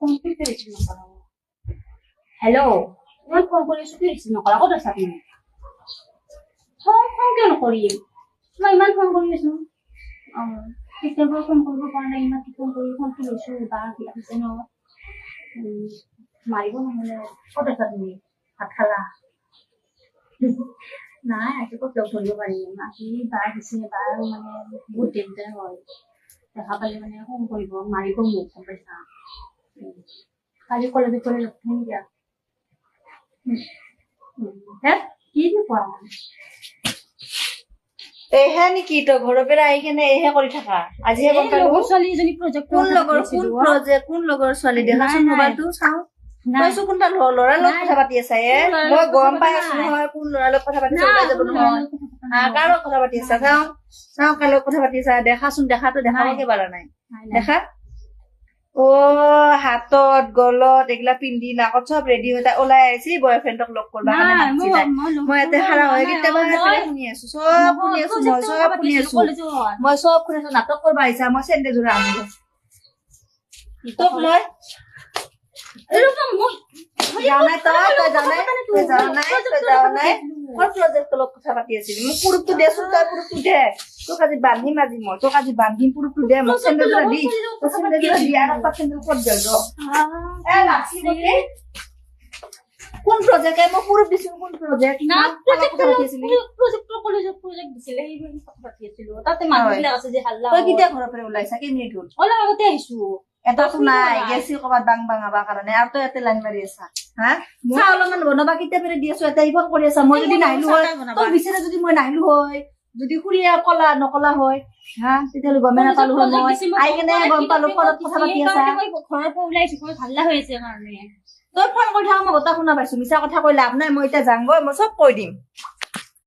computer receive নকৰা hello' মই phone কৰি আছো কি ৰিসিভ নকৰা ক'ত আছা তুমি ফোন কিয় নকৰিম মই ইমান ফোন কৰি আছো কেতিয়াবা ফোন কৰিব পৰা নাই ইমান ফোন কৰি ফোনটো লৈছো বা কি আছে ন মাৰিব নহ'লে ক'ত আছা তুমি ভাত খালা নাই আজি ক'ত লগ ধৰিব পাৰিম আজি বাৰ দিছে বাৰ মানে বহুত ডেঞ্জাৰ হয় দেখা পালে মানে ফোন কৰিব মাৰিব মোক গম পাইছা কালি কলেজত গ'লে লগ ধৰিম দিয়া কি কোৱা এহে নেকি তো ঘৰৰ পৰা আহি কেনে এহে কৰি থাকা আজিহে গম পালো ছোৱালীজনী প্ৰজেক্ট কোন লগৰ ছোৱালী দেখাচোন মোবাইলটো চাওঁ তইছো কোনটা ল'ৰাৰ লগত কথা পাতি আছা মই গম পাই আছো নহয় কোন ল'ৰাৰ লগত কথা পাতিছা ওলাই যাব নহয় কাৰ লগত কথা পাতি আছা চাওঁ কাৰ লগত কথা পাতি আছা দেখাচোন দেখাটো দেখাবকে পাৰা নাই দেখা অ হাতত গলত এইগিলা পিন্ধি নাকত চব ৰেডি হৈ ওলাই আহিছি বয়ফ্ৰেণ্ডক লগ কৰবা মই ইয়াতে খাৰা হৈ কেতিয়াবা শুনি আছো চব শুনি আছো মই চব শুনি আছো নাটক কৰবা আহিছা মই চেণ্ডেল যোৰা আনিলো তোক মই কথা পাতি আছিলি মোক পুৰুষটো দেচোন তই পুৰুষটো দে তোক আজি বান্ধিম মই তোক আজি বান্ধিম পুৰুষটো দে মোক চেণ্ডেল যোৰা দি চেণ্ডেল যোৰা দি আৰু চেণ্ডেল ক'ত গেল কোন প্ৰজেক্ট মই পুৰুষ দিছো কোন প্ৰজেক্ট প্ৰজেক্ট দিছিলে সেইবোৰ কথা পাতি আছিলো তাতে মানুহবিলাক আছে যে হাল্লা তই কেতিয়া ঘৰৰ পৰা ওলাইছা কেই মিনিট হ'ল অলপ আগতে আহিছো এটাতো নাই গেছি ক'ৰবাত বাং বাঙাবা কাৰণে আৰু তই ইয়াতে লাইন মাৰি আছা হা চাহ অলপমান বনাবা কেতিয়া পেৰে দি আছো এটা ইফোন কৰি আছা মই যদি নাহিলো হয় তই বিচাৰে যদি মই নাহিলো হয় যদি খুৰীয়ে কলা নকলা হয় হা তেতিয়াহ'লে গমে নাপালো হয় মই আহি কেনে গম পালো ফোনত কথা পাতি আছা ঘৰৰ পৰা ওলাইছো মই হাল্লা হৈ আছে কাৰণে তই ফোন কৰি থাকা মই গোটা শুনা পাইছো মিছা কথা কৈ লাভ নাই মই এতিয়া যাংগৈ মই চব কৈ দিম